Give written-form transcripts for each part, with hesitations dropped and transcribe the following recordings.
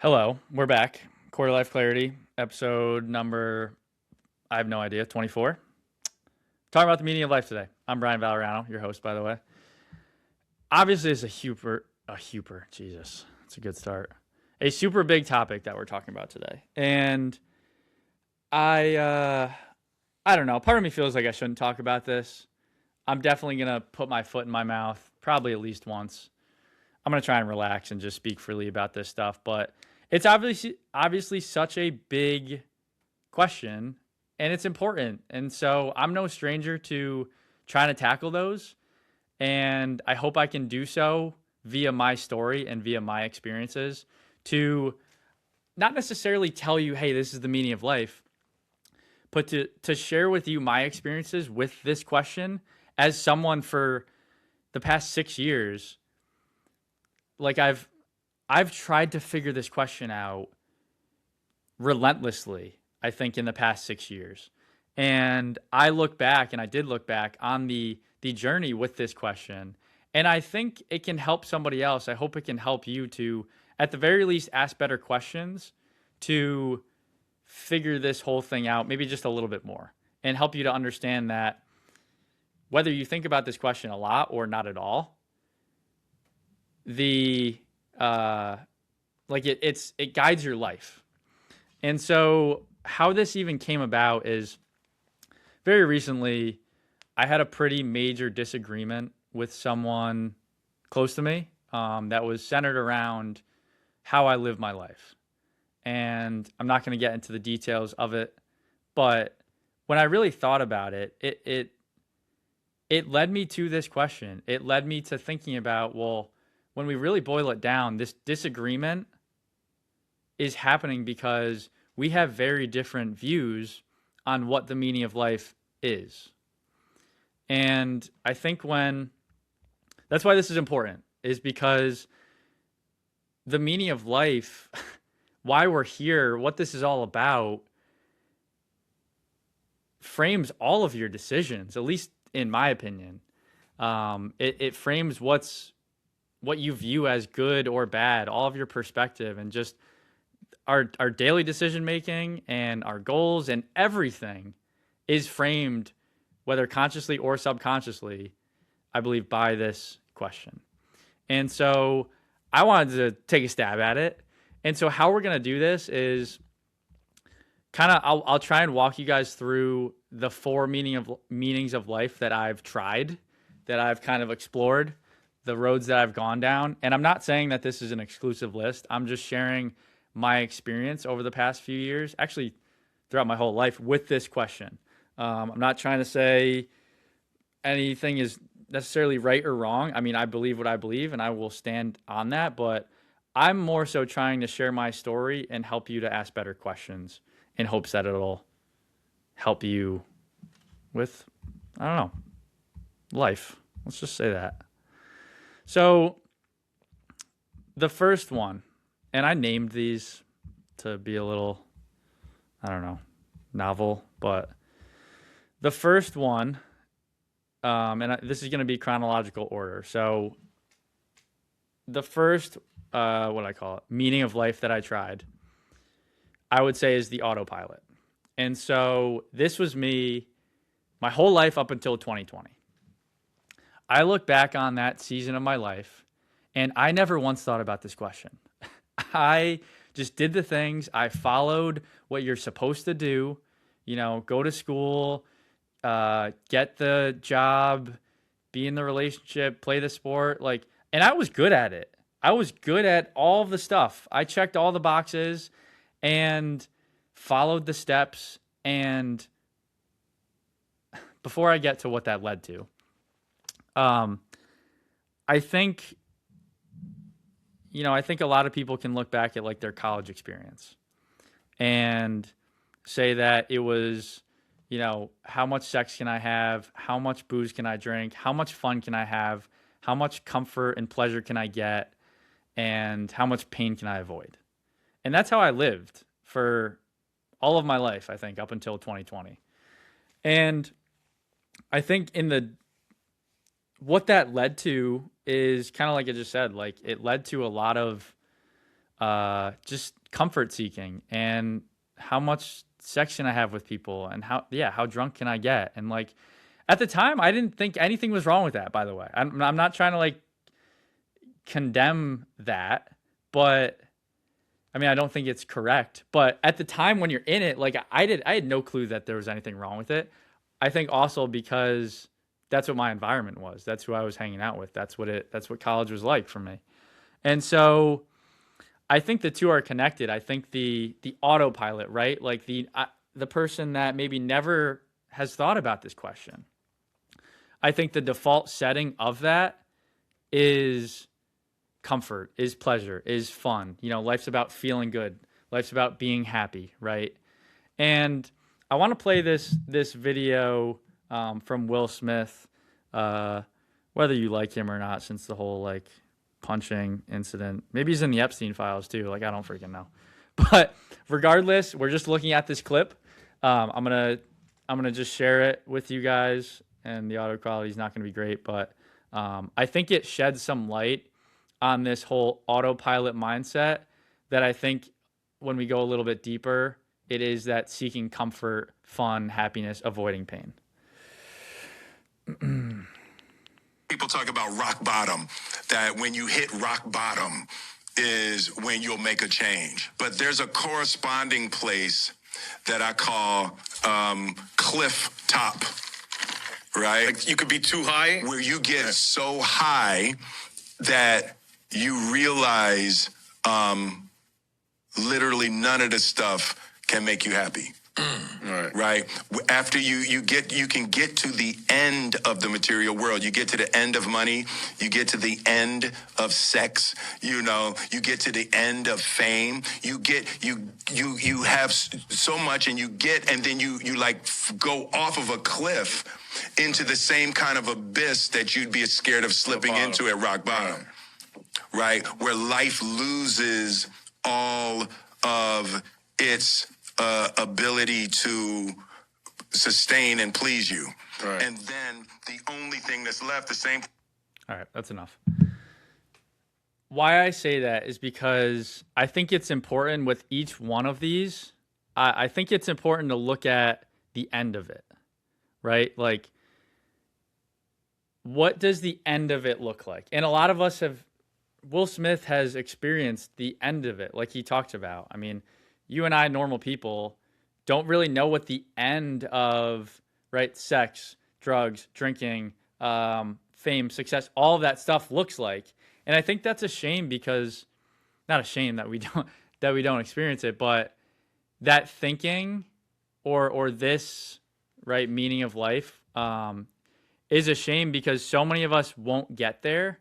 Hello, we're back. Quarter Life Clarity, episode number, I have no idea, 24. Talking about the meaning of life today. I'm Brian Valeriano, your host, by the way. Obviously, it's Jesus, it's a good start. A super big topic that we're talking about today. And I, uh, I don't know, part of me feels like I shouldn't talk about this. I'm definitely going to put my foot in my mouth, probably at least once. I'm going to try and relax and just speak freely about this stuff, but it's obviously such a big question and it's important. And so I'm no stranger to trying to tackle those. And I hope I can do so via my story and via my experiences to not necessarily tell you, hey, this is the meaning of life, but to share with you my experiences with this question as someone for the past 6 years. Like I've tried to figure this question out relentlessly, I think, in the past 6 years. And I did look back on the journey with this question. And I think it can help somebody else. I hope it can help you to, at the very least, ask better questions to figure this whole thing out, maybe just a little bit more, and help you to understand that whether you think about this question a lot or not at all, the it guides your life. And so how this even came about is very recently I had a pretty major disagreement with someone close to me that was centered around how I live my life. And I'm not going to get into the details of it, but when I really thought about it, it led me to this question. It led me to thinking about, well, when we really boil it down, this disagreement is happening because we have very different views on what the meaning of life is. And I think that's why this is important, is because the meaning of life, why we're here, what this is all about, frames all of your decisions, at least in my opinion. It frames what you view as good or bad, all of your perspective, and just our daily decision making and our goals and everything is framed, whether consciously or subconsciously, I believe, by this question. And so I wanted to take a stab at it. And so how we're going to do this is kind of I'll try and walk you guys through the four meanings of life that I've tried, that I've kind of explored, the roads that I've gone down. And I'm not saying that this is an exclusive list. I'm just sharing my experience over the past few years, actually throughout my whole life, with this question. I'm not trying to say anything is necessarily right or wrong. I mean, I believe what I believe and I will stand on that, but I'm more so trying to share my story and help you to ask better questions in hopes that it'll help you with, I don't know, life. Let's just say that. So, the first one, and I named these to be a little, I don't know, novel, but the first one, this is going to be chronological order. So, the first, what I call it, meaning of life that I tried, I would say is the autopilot. And so, this was me my whole life up until 2020. I look back on that season of my life and I never once thought about this question. I just did the things. I followed what you're supposed to do. Go to school, get the job, be in the relationship, play the sport. And I was good at it. I was good at all of the stuff. I checked all the boxes and followed the steps. And before I get to what that led to, I think I think a lot of people can look back at like their college experience and say that it was, how much sex can I have? How much booze can I drink? How much fun can I have? How much comfort and pleasure can I get? And how much pain can I avoid? And that's how I lived for all of my life, I think, up until 2020. And I think what that led to is kind of like I just said, like it led to a lot of just comfort seeking and how much sex can I have with people and how drunk can I get? And like at the time, I didn't think anything was wrong with that, by the way. I'm not trying to like condemn that, but I mean, I don't think it's correct. But at the time when you're in it, like I had no clue that there was anything wrong with it. I think also because that's what my environment was. That's who I was hanging out with. That's what college was like for me. And so I think the two are connected. I think the autopilot, right? Like the person that maybe never has thought about this question. I think the default setting of that is comfort, is pleasure, is fun. You know, life's about feeling good. Life's about being happy, right? And I want to play this video from Will Smith, whether you like him or not, since the whole like punching incident. Maybe he's in the Epstein files too. Like I don't freaking know. But regardless, we're just looking at this clip. I'm gonna just share it with you guys, and the audio quality is not gonna be great, but I think it sheds some light on this whole autopilot mindset that I think when we go a little bit deeper, it is that seeking comfort, fun, happiness, avoiding pain. People talk about rock bottom, that when you hit rock bottom is when you'll make a change. But there's a corresponding place that I call cliff top, right? Like you could be too high? Where you get so high that you realize literally none of the stuff can make you happy. Right. After you can get to the end of the material world. You get to the end of money. You get to the end of sex. You know, you get to the end of fame. You have so much, and then you like go off of a cliff into the same kind of abyss that you'd be scared of slipping into at rock bottom. Right, where life loses all of its ability to sustain and please you. Right. And then the only thing that's left, the same. All right, that's enough. Why I say that is because I think it's important with each one of these. I think it's important to look at the end of it, right? Like, what does the end of it look like? And a lot of us have, Will Smith has experienced the end of it, like he talked about. I mean, you and I, normal people, don't really know what the end of, right, sex, drugs, drinking, fame, success, all of that stuff looks like. And I think that's a shame because, not a shame that we don't experience it, but that thinking or this, right, meaning of life is a shame because so many of us won't get there.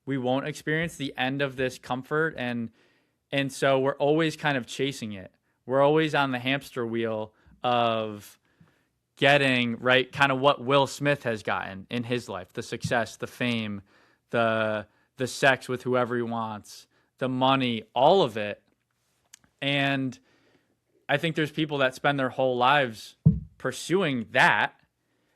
We won't experience the end of this comfort, and so we're always kind of chasing it. We're always on the hamster wheel of getting, right, kind of what Will Smith has gotten in his life, the success, the fame, the sex with whoever he wants, the money, all of it. And I think there's people that spend their whole lives pursuing that.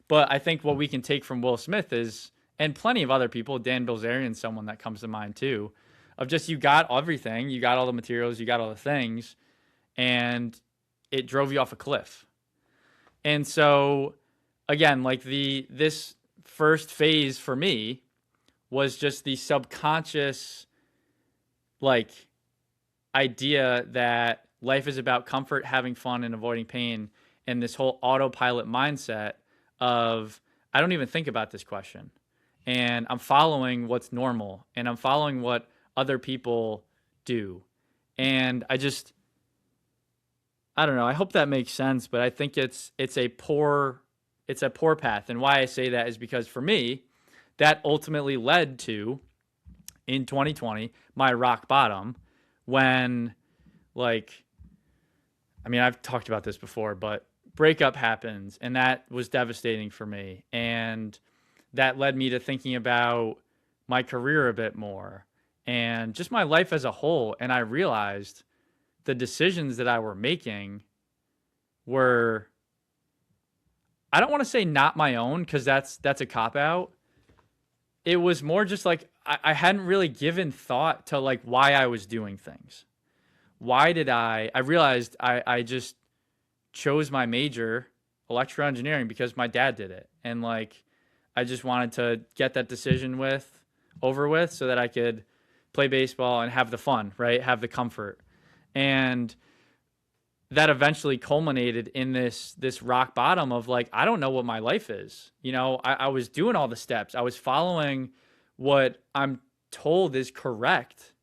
But I think what we can take from Will Smith is, and plenty of other people, Dan Bilzerian, someone that comes to mind too, of just you got everything, you got all the materials, you got all the things, and it drove you off a cliff. And so, again, like this first phase for me was just the subconscious, like, idea that life is about comfort, having fun, and avoiding pain, and this whole autopilot mindset of, I don't even think about this question. And I'm following what's normal, and I'm following what other people do. And I don't know. I hope that makes sense, but I think it's a poor path. And why I say that is because for me, that ultimately led to, in 2020, my rock bottom when, like, I mean, I've talked about this before, but breakup happens, and that was devastating for me. And that led me to thinking about my career a bit more and just my life as a whole. And I realized the decisions that I were making were, I don't want to say not my own, because that's a cop-out. It was more just like I hadn't really given thought to like why I was doing things. why did I realized I just chose my major, electrical engineering, because my dad did it. And like, I just wanted to get that decision over with so that I could play baseball and have the fun, right? Have the comfort. And that eventually culminated in this rock bottom of like, I don't know what my life is. You know, I was doing all the steps. I was following what I'm told is correct.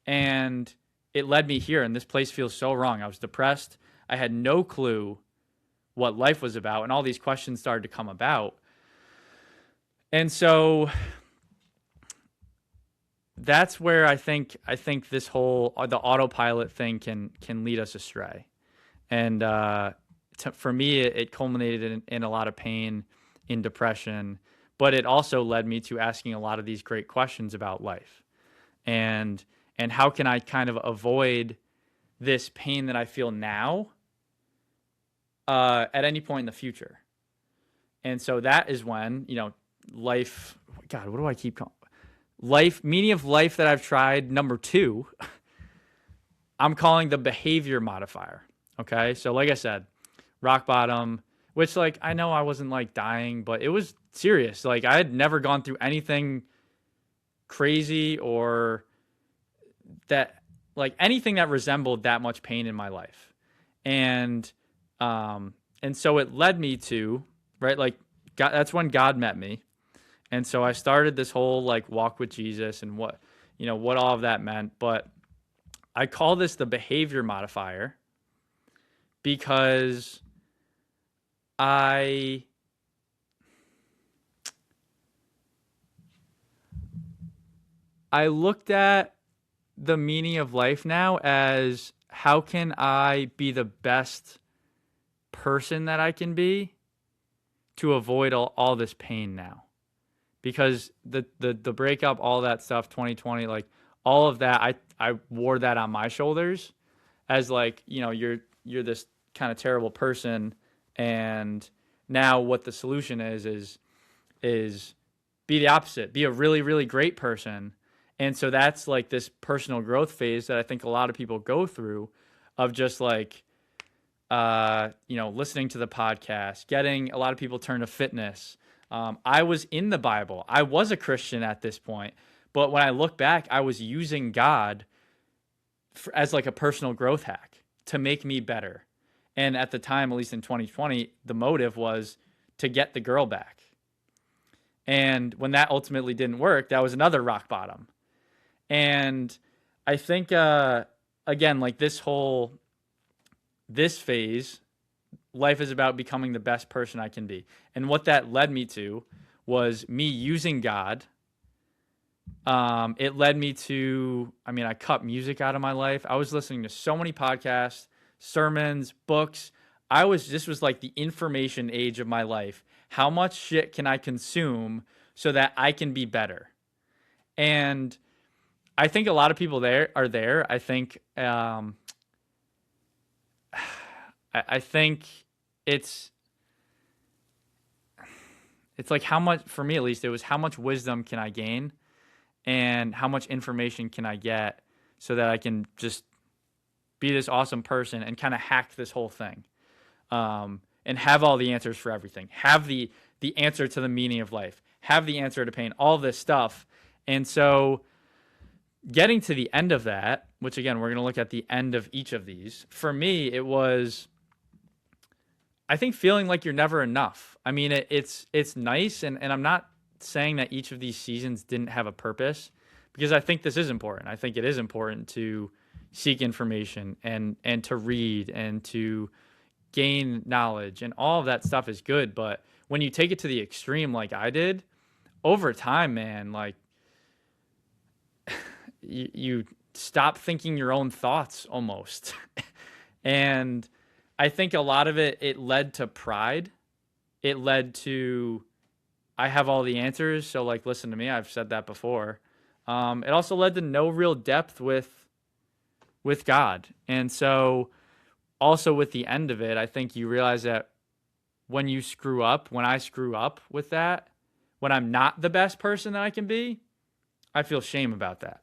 And it led me here. And this place feels so wrong. I was depressed. I had no clue what life was about. And all these questions started to come about. And so that's where I think this whole the autopilot thing can lead us astray, and for me, it culminated in a lot of pain, in depression, but it also led me to asking a lot of these great questions about life, and how can I kind of avoid this pain that I feel now at any point in the future. And so that is when, life. God, what do I keep calling? Life, meaning of life that I've tried, number 2, I'm calling the behavior modifier. Okay. So like I said, rock bottom, which like, I know I wasn't like dying, but it was serious. Like I had never gone through anything crazy or that like anything that resembled that much pain in my life. And so it led me to, right. Like God, that's when God met me. And so I started this whole like walk with Jesus and what all of that meant. But I call this the behavior modifier because I looked at the meaning of life now as how can I be the best person that I can be to avoid all this pain now. Because the breakup, all that stuff, 2020, like all of that, I wore that on my shoulders as like, you're this kind of terrible person. And now what the solution is be the opposite, be a really, really great person. And so that's like this personal growth phase that I think a lot of people go through of just like, listening to the podcast, getting a lot of people turn to fitness. I was in the Bible. I was a Christian at this point. But when I look back, I was using God as like a personal growth hack to make me better. And at the time, at least in 2020, the motive was to get the girl back. And when that ultimately didn't work, that was another rock bottom. And I think, again, like this phase, life is about becoming the best person I can be. And what that led me to was me using God. It led me to, I cut music out of my life. I was listening to so many podcasts, sermons, books. This was like the information age of my life. How much shit can I consume so that I can be better? And I think a lot of people are there. I think, I think it's like how much, for me at least, it was how much wisdom can I gain and how much information can I get so that I can just be this awesome person and kind of hack this whole thing, and have all the answers for everything, have the answer to the meaning of life, have the answer to pain, all this stuff. And so getting to the end of that, which again, we're going to look at the end of each of these. For me, it was, I think, feeling like you're never enough. It's nice. And I'm not saying that each of these seasons didn't have a purpose, because I think this is important. I think it is important to seek information and to read and to gain knowledge, and all of that stuff is good. But when you take it to the extreme, like I did over time, man, like you stop thinking your own thoughts almost. And I think a lot of it led to pride. It led to, I have all the answers, so like, listen to me. I've said that before. It also led to no real depth with God. And so also with the end of it, I think you realize that when I screw up with that, when I'm not the best person that I can be, I feel shame about that.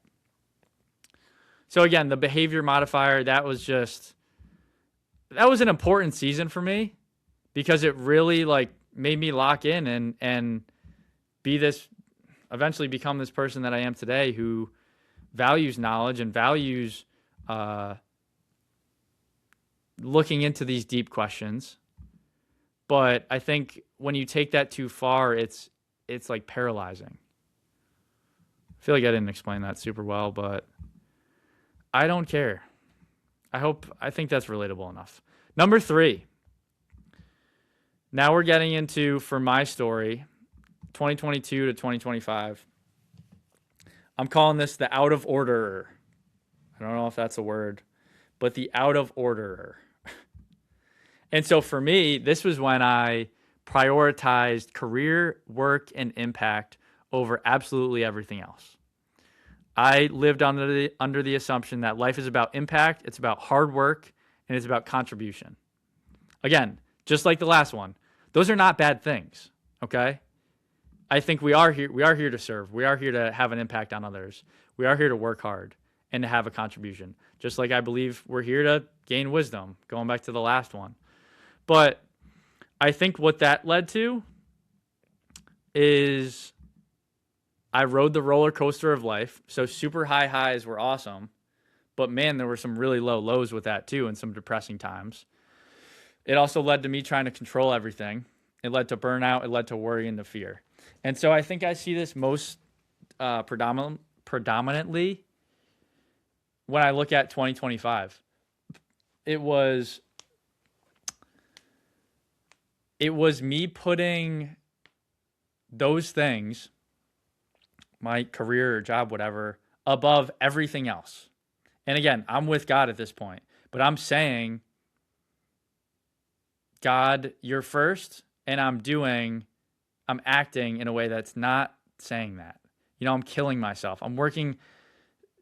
So again, the behavior modifier, that was an important season for me because it really like made me lock in and eventually become this person that I am today who values knowledge and values looking into these deep questions. But I think when you take that too far, it's like paralyzing. I feel like I didn't explain that super well, but I don't care. I think that's relatable enough. Number 3. Now we're getting into, for my story, 2022 to 2025. I'm calling this the out of orderer. I don't know if that's a word, but the out of orderer. And so for me, this was when I prioritized career, work, and impact over absolutely everything else. I lived under the assumption that life is about impact, it's about hard work, and it's about contribution. Again, just like the last one, those are not bad things, okay? I think we are here to serve. We are here to have an impact on others. We are here to work hard and to have a contribution. Just like I believe we're here to gain wisdom, going back to the last one. But I think what that led to is I rode the roller coaster of life. So super high highs were awesome. But man, there were some really low lows with that too and some depressing times. It also led to me trying to control everything. It led to burnout. It led to worry and to fear. And so I think I see this most predominantly when I look at 2025. It was me putting those things, my career or job, whatever, above everything else. And again, I'm with God at this point, but I'm saying, God, you're first, and I'm acting in a way that's not saying that. I'm killing myself. I'm working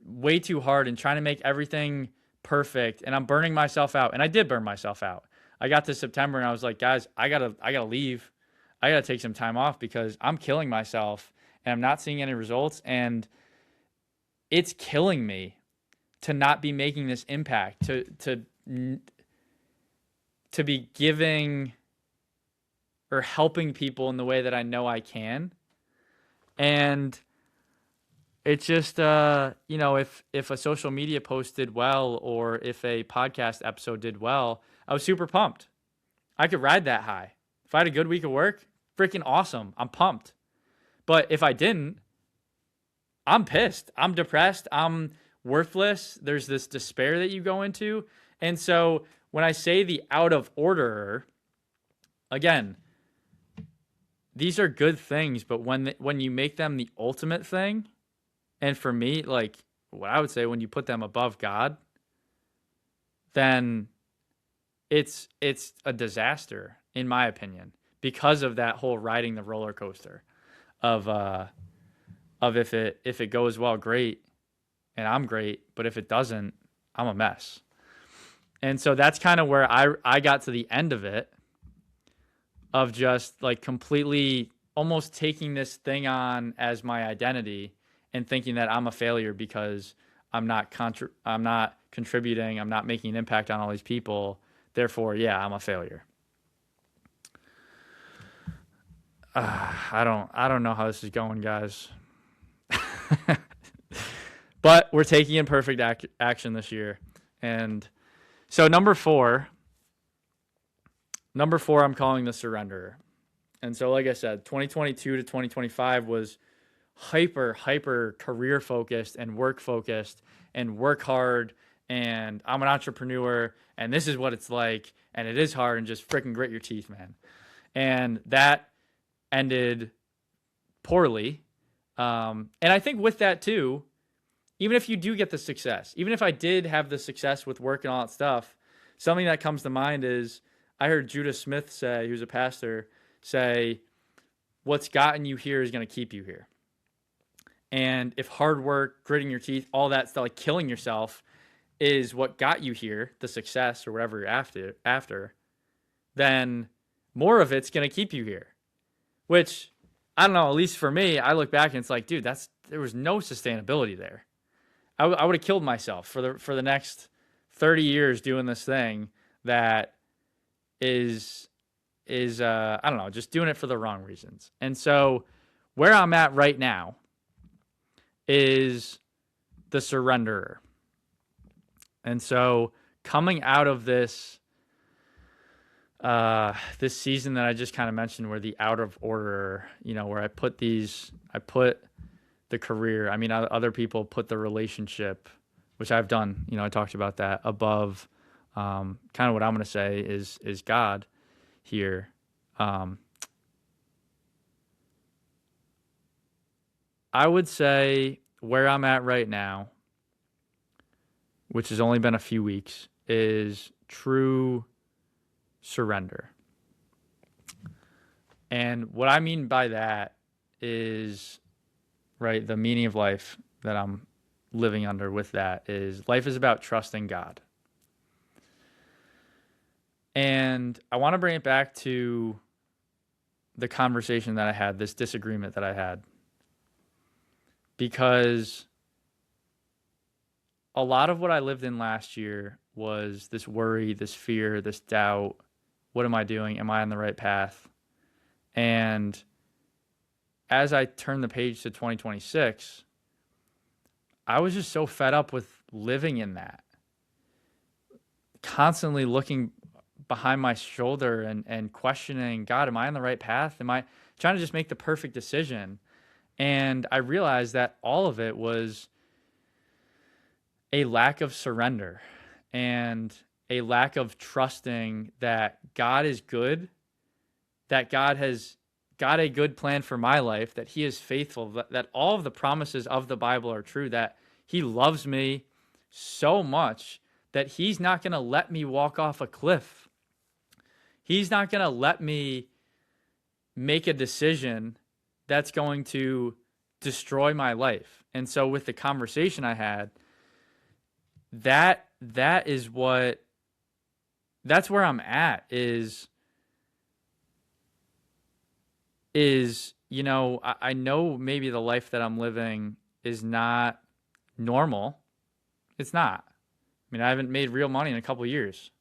way too hard and trying to make everything perfect, and I'm burning myself out. And I did burn myself out. I got to September and I was like, guys, I gotta leave. I gotta take some time off because I'm killing myself and I'm not seeing any results. And it's killing me to not be making this impact, to be giving or helping people in the way that I know I can. And it's just, if a social media post did well or if a podcast episode did well, I was super pumped. I could ride that high. If I had a good week of work, freaking awesome. I'm pumped. But if I didn't, I'm pissed. I'm depressed. I'm worthless. There's this despair that you go into. And so when I say the out of order, again, these are good things, but when you make them the ultimate thing, and for me, like what I would say, when you put them above God, then it's a disaster, in my opinion, because of that whole riding the roller coaster of if it goes well, great, and I'm great, but if it doesn't, I'm a mess. And so that's kind of where I got to the end of it, of just like completely almost taking this thing on as my identity and thinking that I'm a failure because I'm not contributing, I'm not making an impact on all these people. Therefore, yeah, I'm a failure. I don't know how this is going, guys. But we're taking imperfect action this year. And so number four, I'm calling the surrenderer. And so, like I said, 2022 to 2025 was hyper career focused and work focused and work hard. And I'm an entrepreneur and this is what it's like. And it is hard, and just freaking grit your teeth, man. And that ended poorly. And I think with that too, even if you do get the success, even if I did have the success with work and all that stuff, something that comes to mind is I heard Judah Smith say, who's a pastor, say, what's gotten you here is going to keep you here. And if hard work, gritting your teeth, all that stuff, like killing yourself, is what got you here, the success or whatever you're after, then more of it's going to keep you here. Which, I don't know, at least for me, I look back and it's like, dude, there was no sustainability there. I would have killed myself for the next 30 years doing this thing that is I don't know, just doing it for the wrong reasons. And so where I'm at right now is the surrenderer. And so coming out of this this season that I just kind of mentioned, where the out of order, where I put the career, I mean, other people put the relationship, which I've done, I talked about that, above kind of what I'm going to say is God here. I would say where I'm at right now, which has only been a few weeks, is true surrender. And what I mean by that is, right, the meaning of life that I'm living under with that is life is about trusting God. And I want to bring it back to the conversation that I had, this disagreement that I had, because a lot of what I lived in last year was this worry, this fear, this doubt. What am I doing? Am I on the right path? And as I turned the page to 2026, I was just so fed up with living in that, constantly looking behind my shoulder and questioning, God, am I on the right path? Am I trying to just make the perfect decision? And I realized that all of it was a lack of surrender and a lack of trusting that God is good, that God has got a good plan for my life, that he is faithful, that all of the promises of the Bible are true, that he loves me so much that he's not going to let me walk off a cliff. He's not going to let me make a decision that's going to destroy my life. And so with the conversation I had, that's where I'm at is I know maybe the life that I'm living is not normal. It's not. I mean, I haven't made real money in a couple of years.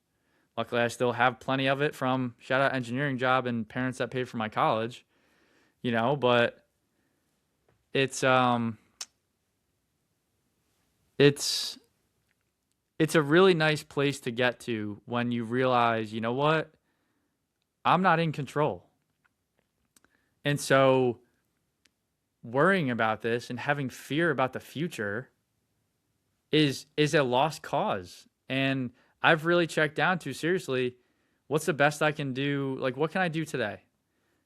Luckily, I still have plenty of it from shout out engineering job and parents that paid for my college, but it's a really nice place to get to when you realize, you know what? I'm not in control. And so worrying about this and having fear about the future is a lost cause. And I've really checked down to, seriously, what's the best I can do? Like, what can I do today?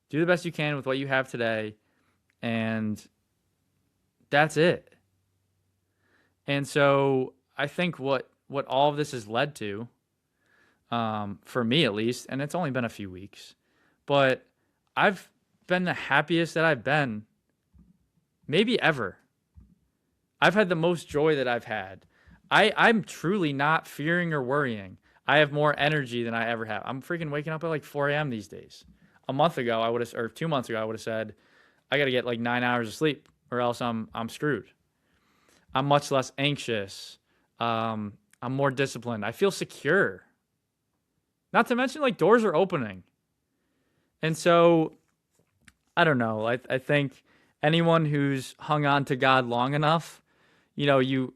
Do the best you can with what you have today. And that's it. And so I think what all of this has led to, for me at least, and it's only been a few weeks, but I've been the happiest that I've been maybe ever. I've had the most joy that I've had. I'm truly not fearing or worrying. I have more energy than I ever have. I'm freaking waking up at like 4 a.m. these days. A month ago, or 2 months ago, I would have said, I got to get like 9 hours of sleep or else I'm screwed. I'm much less anxious. I'm more disciplined. I feel secure. Not to mention, like, doors are opening. And so, I don't know. I think anyone who's hung on to God long enough, you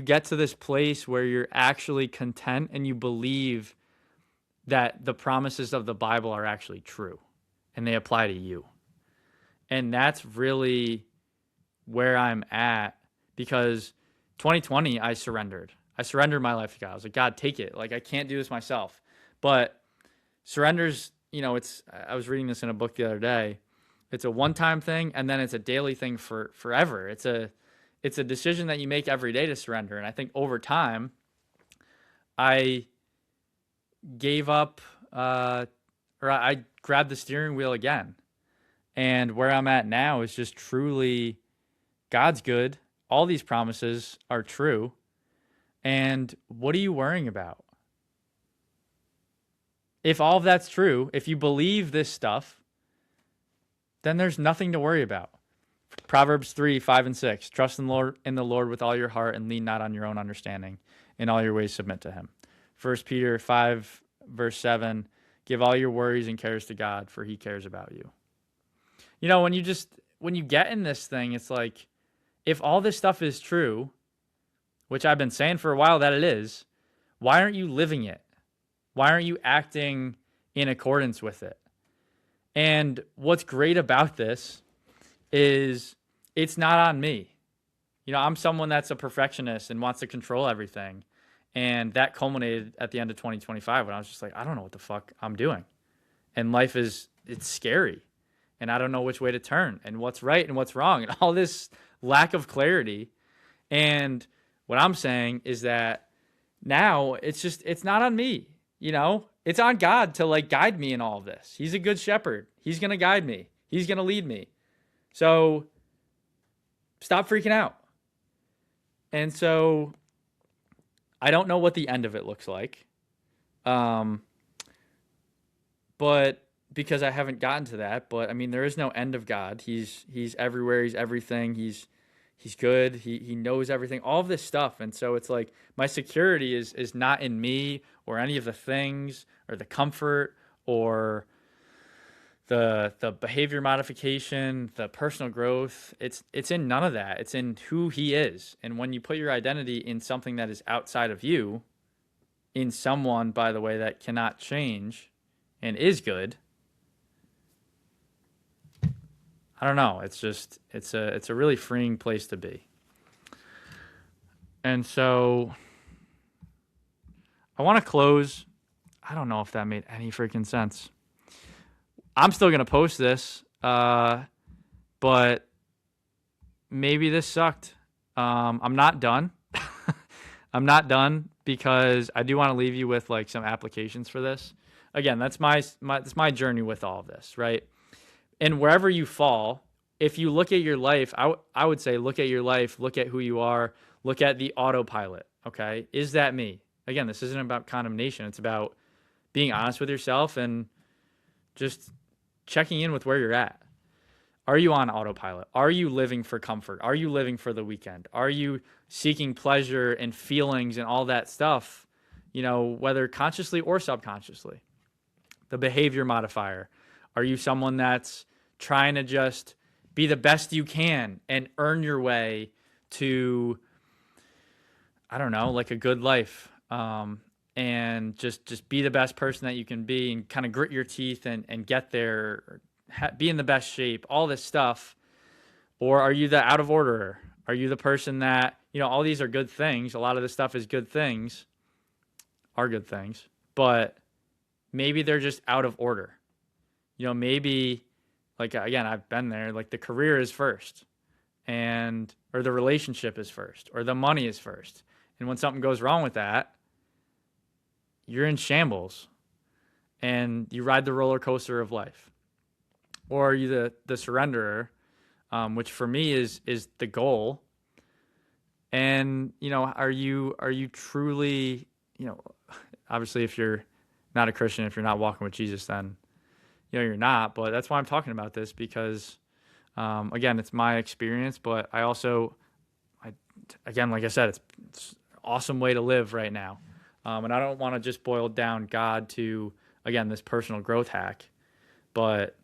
get to this place where you're actually content and you believe that the promises of the Bible are actually true and they apply to you. And that's really where I'm at, because 2020, I surrendered. I surrendered my life to God. I was like, God, take it. Like, I can't do this myself. But surrender's, I was reading this in a book the other day. It's a one-time thing, and then it's a daily thing for forever. It's a decision that you make every day to surrender. And I think over time, I gave up, or I grabbed the steering wheel again. And where I'm at now is just truly God's good. All these promises are true. And what are you worrying about? If all of that's true, if you believe this stuff, then there's nothing to worry about. Proverbs 3, 5, and 6. Trust in the Lord with all your heart and lean not on your own understanding. In all your ways submit to him. 1 Peter 5, verse 7. Give all your worries and cares to God, for he cares about you. You know, when you get in this thing, it's like, if all this stuff is true, which I've been saying for a while that it is, why aren't you living it? Why aren't you acting in accordance with it? And what's great about this is it's not on me. You know, I'm someone that's a perfectionist and wants to control everything. And that culminated at the end of 2025 when I was just like, I don't know what the fuck I'm doing. And life it's scary. And I don't know which way to turn and what's right and what's wrong and all this lack of clarity. And what I'm saying is that now it's not on me. You know, it's on God to like guide me in all of this. He's a good shepherd. He's going to guide me. He's going to lead me. So stop freaking out. And so I don't know what the end of it looks like. But because I haven't gotten to that, but I mean, there is no end of God. He's everywhere. He's everything. He's good. He knows everything, all of this stuff. And so it's like my security is not in me or any of the things or the comfort or the behavior modification, the personal growth. It's in none of that. It's in who he is. And when you put your identity in something that is outside of you, in someone, by the way, that cannot change and is good, I don't know. It's a really freeing place to be. And so I want to close. I don't know if that made any freaking sense. I'm still going to post this, but maybe this sucked. I'm not done. I'm not done because I do want to leave you with like some applications for this. Again, that's my journey with all of this, right? And wherever you fall, if you look at your life, I would say look at your life, look at who you are, look at the autopilot, okay? Is that me? Again, this isn't about condemnation. It's about being honest with yourself and just checking in with where you're at. Are you on autopilot? Are you living for comfort? Are you living for the weekend? Are you seeking pleasure and feelings and all that stuff, you know, whether consciously or subconsciously? The behavior modifier. Are you someone that's trying to just be the best you can and earn your way to, I don't know, like a good life, and just be the best person that you can be and kind of grit your teeth and get there, be in the best shape, all this stuff? Or are you the out of order? Are you the person that, you know, all these are good things. A lot of this stuff is good things, but maybe they're just out of order. You know, maybe, like, again, I've been there, like the career is first or the relationship is first or the money is first. And when something goes wrong with that, you're in shambles and you ride the roller coaster of life. Or are you the surrenderer, which for me is the goal. And, you know, are you truly, you know, obviously if you're not a Christian, if you're not walking with Jesus, then, you know, you're not. But that's why I'm talking about this because, again, it's my experience. But I also, again, like I said, it's an awesome way to live right now. And I don't want to just boil down God to, again, this personal growth hack. But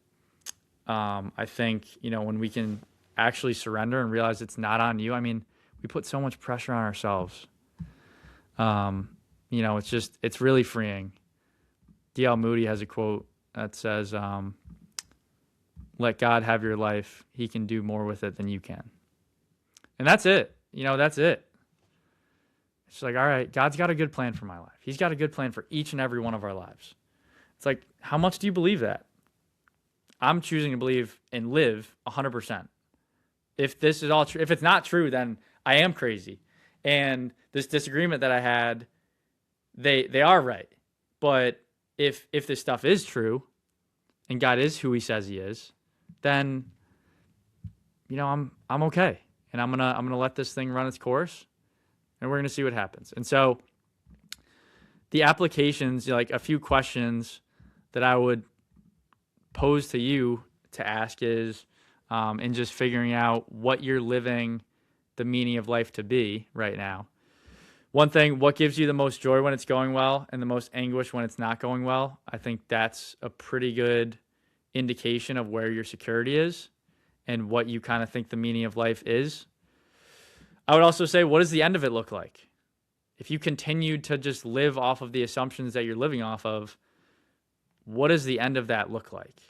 I think, you know, when we can actually surrender and realize it's not on you, I mean, we put so much pressure on ourselves. You know, it's really freeing. D.L. Moody has a quote that says, let God have your life. He can do more with it than you can. And that's it. You know, that's it. It's like, all right, God's got a good plan for my life. He's got a good plan for each and every one of our lives. It's like, how much do you believe that? I'm choosing to believe and live 100%. If this is all true, if it's not true, then I am crazy. And this disagreement that I had, they are right. But if this stuff is true and God is who he says he is, then, you know, I'm okay. And I'm gonna let this thing run its course and we're gonna see what happens. And so the applications, like a few questions that I would pose to you to ask is, and just figuring out what you're living the meaning of life to be right now. One thing, what gives you the most joy when it's going well and the most anguish when it's not going well? I think that's a pretty good indication of where your security is and what you kind of think the meaning of life is. I would also say, what does the end of it look like? If you continue to just live off of the assumptions that you're living off of, what does the end of that look like?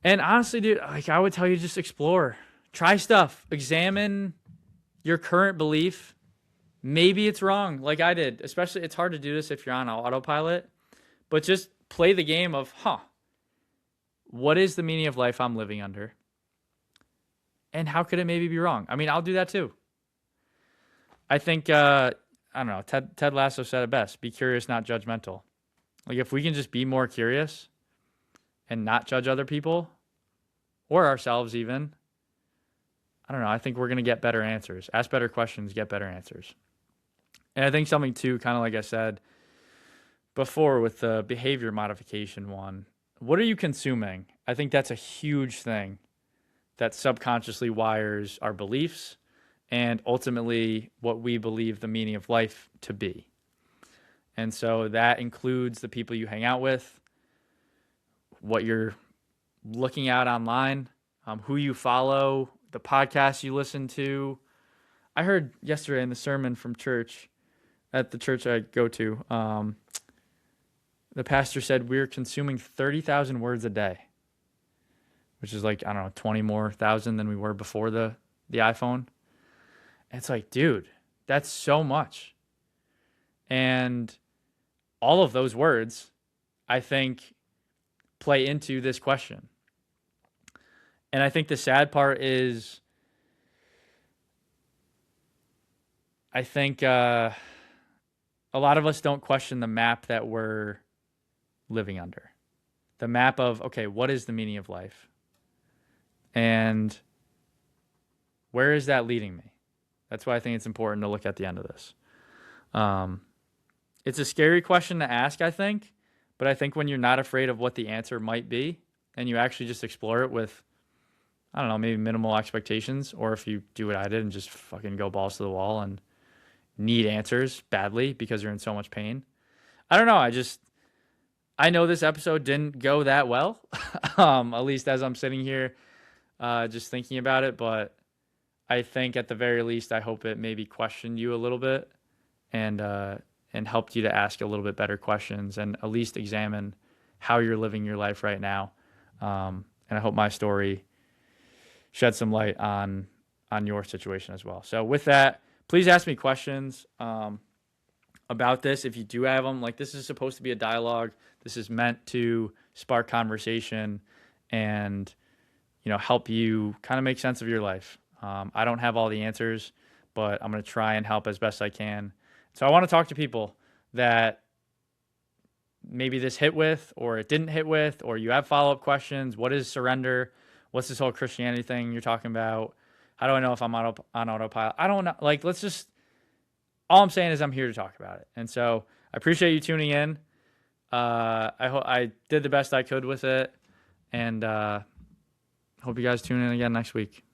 And honestly, dude, like I would tell you, just explore, try stuff, examine your current belief. Maybe it's wrong, like I did. Especially, it's hard to do this if you're on autopilot, but just play the game of, what is the meaning of life I'm living under? And how could it maybe be wrong? I mean, I'll do that too. I think, I don't know, Ted Lasso said it best, be curious, not judgmental. Like if we can just be more curious and not judge other people or ourselves even, I don't know, I think we're going to get better answers. Ask better questions, get better answers. And I think something too, kind of like I said before with the behavior modification one, what are you consuming? I think that's a huge thing that subconsciously wires our beliefs and ultimately what we believe the meaning of life to be. And so that includes the people you hang out with, what you're looking at online, who you follow, the podcasts you listen to. I heard yesterday in the sermon from church, at the church I go to, the pastor said we're consuming 30,000 words a day, which is like, I don't know, 20 more thousand than we were before the iPhone. And it's like, dude, that's so much. And all of those words, I think, play into this question. And I think the sad part is, I think a lot of us don't question the map that we're living under. The map of, okay, what is the meaning of life? And where is that leading me? That's why I think it's important to look at the end of this. It's a scary question to ask, I think, but I think when you're not afraid of what the answer might be and you actually just explore it with, I don't know, maybe minimal expectations, or if you do what I did and just fucking go balls to the wall and need answers badly because you're in so much pain. I don't know. I know this episode didn't go that well, at least as I'm sitting here just thinking about it, but I think at the very least, I hope it maybe questioned you a little bit and helped you to ask a little bit better questions and at least examine how you're living your life right now. And I hope my story shed some light on your situation as well. So with that, please ask me questions about this if you do have them. Like, this is supposed to be a dialogue. This is meant to spark conversation and, help you kind of make sense of your life. I don't have all the answers, but I'm going to try and help as best I can. So I want to talk to people that maybe this hit with, or it didn't hit with, or you have follow-up questions. What is surrender? What's this whole Christianity thing you're talking about? How do I know if I'm on autopilot? I don't know. Like, all I'm saying is I'm here to talk about it. And so I appreciate you tuning in. I did the best I could with it. And hope you guys tune in again next week.